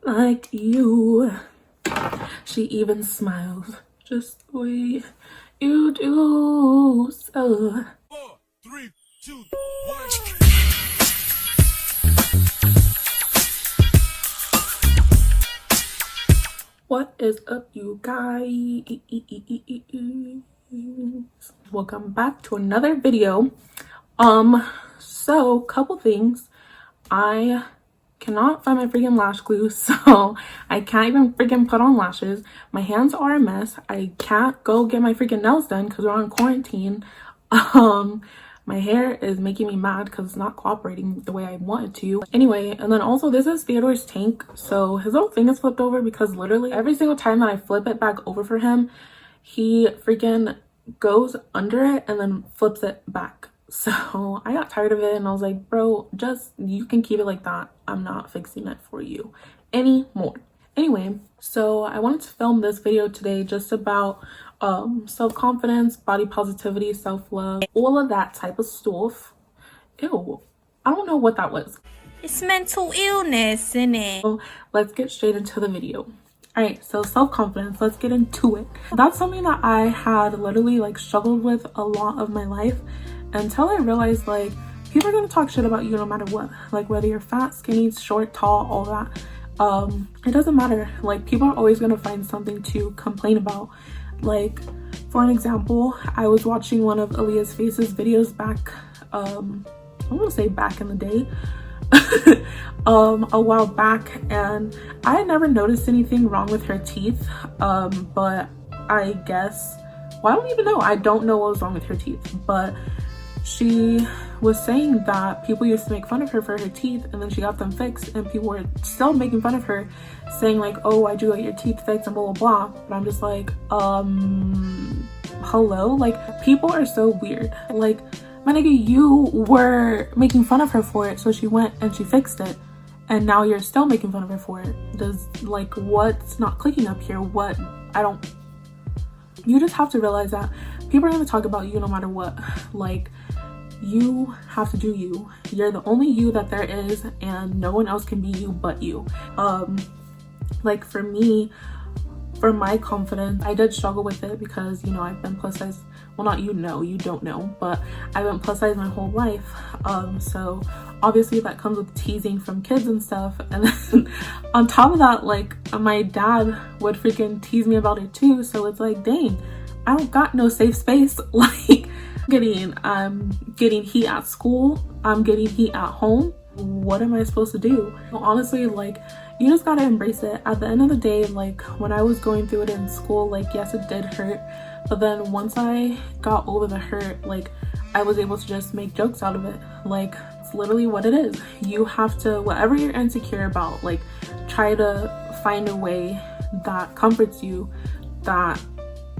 like you. She even smiles just the way you do. So 4, 3, 2, 1. what is up, you guys? Welcome back to another video. So couple things. I cannot find my freaking lash glue, so I can't even freaking put on lashes. My hands are a mess. I can't go get my freaking nails done because we're on quarantine. My hair is making me mad because it's not cooperating the way I want it to. Anyway, and then also this is Theodore's tank, so his little thing is flipped over because literally every single time that I flip it back over for him, he freaking goes under it and then flips it back. So I got tired of it and I was like, bro, just, you can keep it like that. I'm not fixing it for you anymore. Anyway, so I wanted to film this video today just about self-confidence, body positivity, self-love, all of that type of stuff. Ew, I don't know what that was. It's mental illness, isn't it? So let's get straight into the video. All right, so self-confidence, let's get into it. That's something that I had literally like struggled with a lot of my life until I realized like people are gonna talk shit about you no matter what, like whether you're fat, skinny, short, tall, all that. It doesn't matter. Like people are always gonna find something to complain about. Like for an example, I was watching one of Aaliyah's Face's videos back, I want to say back in the day, a while back, and I had never noticed anything wrong with her teeth, but I guess, well, I don't even know. I don't know what was wrong with her teeth, but she was saying that people used to make fun of her for her teeth, and then she got them fixed and people were still making fun of her, saying like, oh, why'd you get your teeth fixed and blah blah blah. But I'm just like, hello, like people are so weird. Like, my nigga, you were making fun of her for it, so she went and she fixed it, and now you're still making fun of her for it. Does, like, what's not clicking up here? What? I don't, you just have to realize that people are going to talk about you no matter what. Like, you have to do you. You're the only you that there is, and no one else can be you but you. Like for me, for my confidence, I did struggle with it because, you know, I've been plus size, well, not, you know, you don't know, but I've been plus size my whole life. So obviously that comes with teasing from kids and stuff, and then on top of that, like my dad would freaking tease me about it too. So it's like, dang, I don't got no safe space. Like, I'm getting heat at school, I'm getting heat at home. What am I supposed to do? Honestly, like, you just gotta embrace it. At the end of the day, like when I was going through it in school, like yes, it did hurt, but then once I got over the hurt, like I was able to just make jokes out of it. Like, it's literally what it is. You have to, whatever you're insecure about, like try to find a way that comforts you, that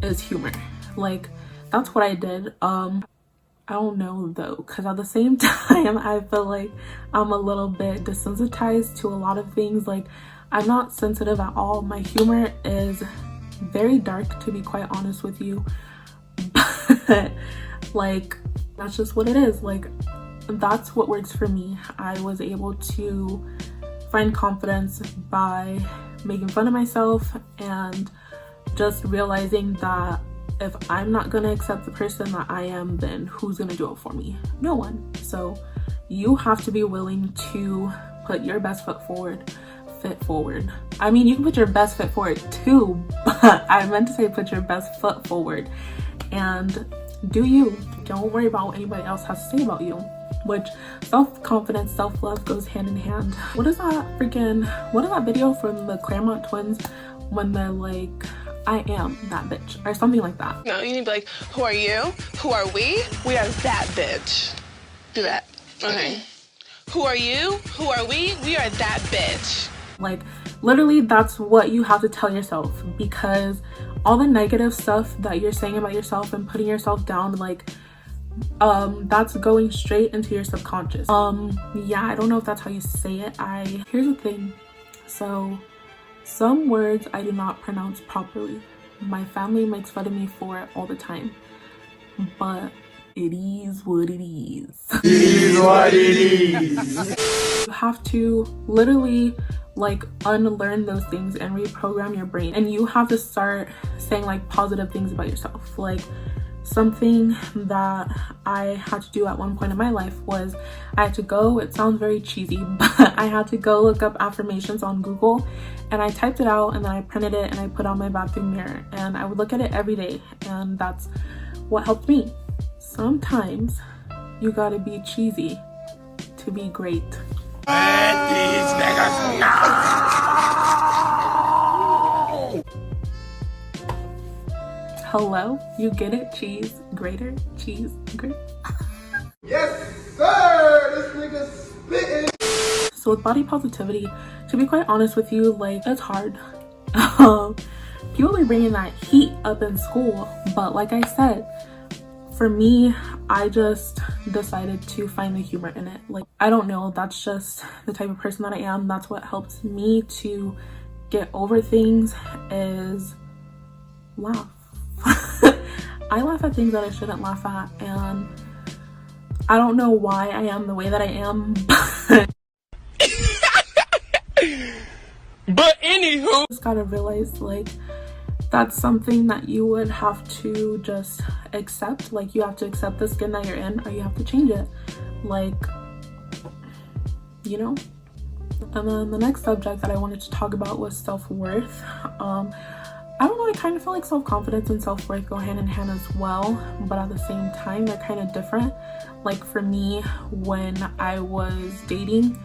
is humor. Like, that's what I did. I don't know though, because at the same time I feel like I'm a little bit desensitized to a lot of things. Like, I'm not sensitive at all. My humor is very dark, to be quite honest with you, but like that's just what it is. Like, that's what works for me. I was able to find confidence by making fun of myself and just realizing that if I'm not gonna accept the person that I am, then who's gonna do it for me? No one. So you have to be willing to put your best foot forward, fit forward. I mean, you can put your best foot forward too, but I meant to say put your best foot forward and do you. Don't worry about what anybody else has to say about you, which self-confidence, self-love goes hand in hand. What is that video from the Claremont twins when they're like, I am that bitch, or something like that? No, you need to be like, who are you? Who are we? We are that bitch. Do that. Okay. Who are you? Who are we? We are that bitch. Like, literally, that's what you have to tell yourself, because all the negative stuff that you're saying about yourself and putting yourself down, like, that's going straight into your subconscious. Yeah, I don't know if that's how you say it. Here's the thing. So, some words I do not pronounce properly. My family makes fun of me for it all the time, but it is what it is. It is what it is. You have to literally like unlearn those things and reprogram your brain. And you have to start saying like positive things about yourself. Like something that I had to do at one point in my life was I had to go, it sounds very cheesy, but I had to go look up affirmations on Google, and I typed it out and then I printed it and I put it on my bathroom mirror, and I would look at it every day, and that's what helped me. Sometimes you gotta be cheesy to be great. Let these niggas know. Hello, you get it? Cheese grater, cheese grate. Yes, sir! This nigga spitting! So with body positivity, to be quite honest with you, like, it's hard. People be bringing that heat up in school, but like I said, for me, I just decided to find the humor in it. Like, I don't know, that's just the type of person that I am. That's what helps me to get over things, is laugh. I laugh at things that I shouldn't laugh at, and I don't know why I am the way that I am, But anywho, just gotta realize, like, that's something that you would have to just accept. Like, you have to accept the skin that you're in, or you have to change it, like, you know. And then the next subject that I wanted to talk about was self-worth. I don't know, I kind of feel like self-confidence and self-worth go hand in hand as well, but at the same time they're kind of different. Like for me, when I was dating,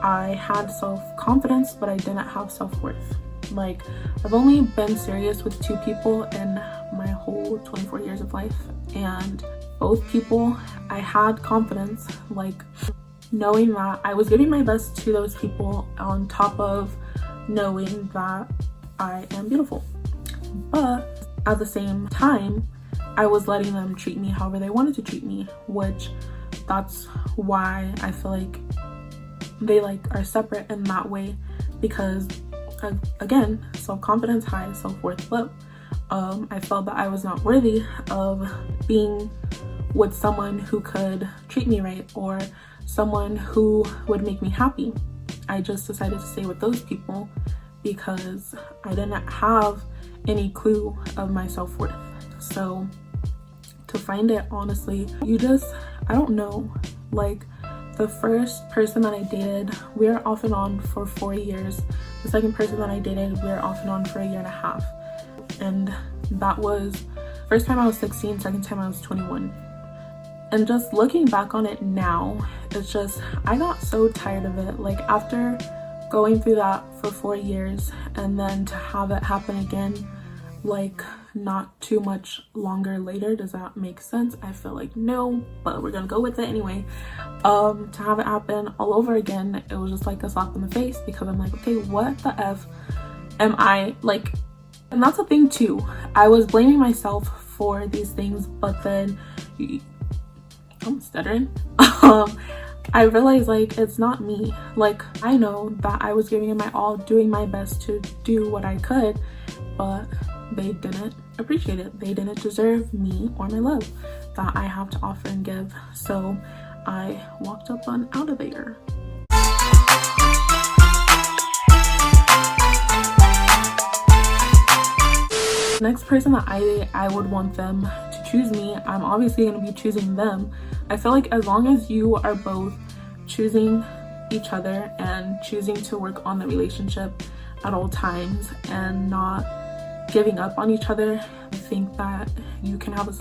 I had self-confidence, but I didn't have self-worth. Like, I've only been serious with 2 people in my whole 24 years of life, and both people I had confidence, like knowing that I was giving my best to those people, on top of knowing that I am beautiful. But at the same time, I was letting them treat me however they wanted to treat me, which that's why I feel like they like are separate in that way, because again, self-confidence high, self-worth low. I felt that I was not worthy of being with someone who could treat me right, or someone who would make me happy. I just decided to stay with those people because I didn't have any clue of my self-worth. So to find it, honestly, I don't know, like the first person that I dated, we were off and on for 4 years. The second person that I dated, we were off and on for 1.5 years. And that was first time I was 16, second time I was 21. And just looking back on it now, it's just, I got so tired of it. Like, after going through that for 4 years, and then to have it happen again, like not too much longer later. Does that make sense? I feel like no, but we're gonna go with it anyway. To have it happen all over again, it was just like a slap in the face, because I'm like, okay, what the F am I like? And that's a thing too. I was blaming myself for these things, but then I'm stuttering. I realized, like, it's not me. Like, I know that I was giving it my all, doing my best to do what I could, but they didn't appreciate it. They didn't deserve me or my love that I have to offer and give. So I walked up on out of there. Next person that I would want them to choose me, I'm obviously going to be choosing them. I feel like as long as you are both choosing each other and choosing to work on the relationship at all times and not giving up on each other, I think that you can have a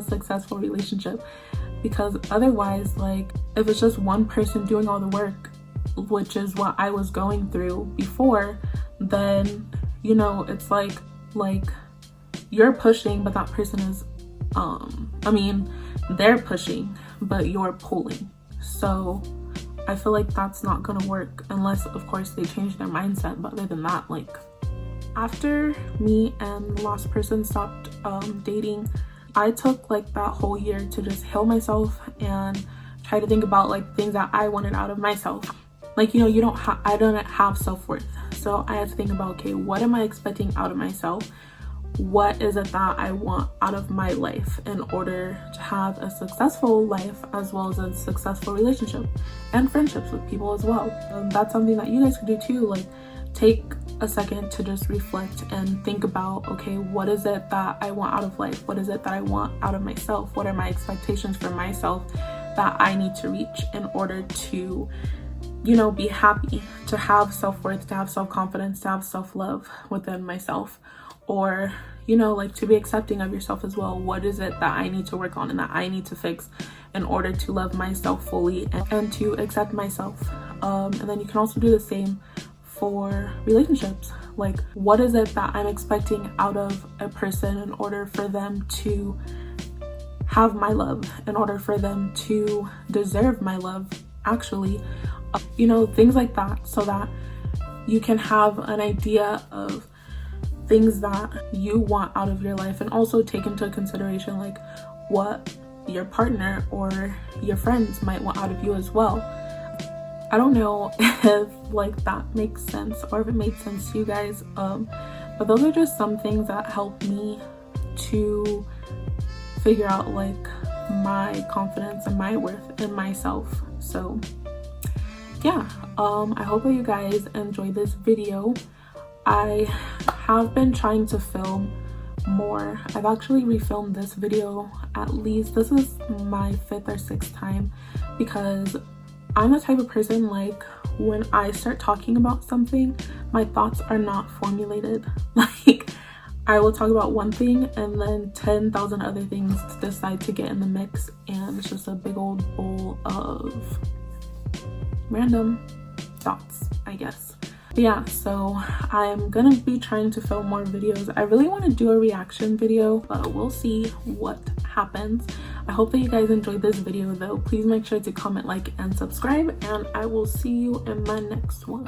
successful relationship. Because otherwise, like, if it's just one person doing all the work, which is what I was going through before, then, you know, it's like you're pushing, but that person is they're pushing, but you're pulling. So I feel like that's not gonna work unless, of course, they change their mindset. But other than that, like, after me and the last person stopped dating, I took like that whole year to just heal myself and try to think about like things that I wanted out of myself. Like, you know, I don't have self-worth, so I had to think about, okay, what am I expecting out of myself? what is it that I want out of my life in order to have a successful life as well as a successful relationship and friendships with people as well. That's something that you guys could do too. Like, take a second to just reflect and think about, okay, what is it that I want out of life? What is it that I want out of myself? What are my expectations for myself that I need to reach in order to, you know, be happy, to have self-worth, to have self-confidence, to have self-love within myself? Or, you know, like, to be accepting of yourself as well. What is it that I need to work on and that I need to fix in order to love myself fully and to accept myself? And then you can also do the same for relationships. Like, what is it that I'm expecting out of a person in order for them to have my love, in order for them to deserve my love, actually? You know, things like that, so that you can have an idea of things that you want out of your life, and also take into consideration like what your partner or your friends might want out of you as well. I don't know if like that makes sense or if it made sense to you guys, but those are just some things that help me to figure out like my confidence and my worth in myself. So yeah, I hope that you guys enjoyed this video. I have been trying to film more. I've actually refilmed this video at least, this is my 5th or 6th time, because I'm the type of person, like, when I start talking about something, my thoughts are not formulated. Like, I will talk about one thing and then 10,000 other things decide to get in the mix, and it's just a big old bowl of random thoughts, I guess. But yeah, so I'm gonna be trying to film more videos. I really want to do a reaction video, but we'll see what happens. I hope that you guys enjoyed this video though. Please make sure to comment, like, and subscribe, and I will see you in my next one.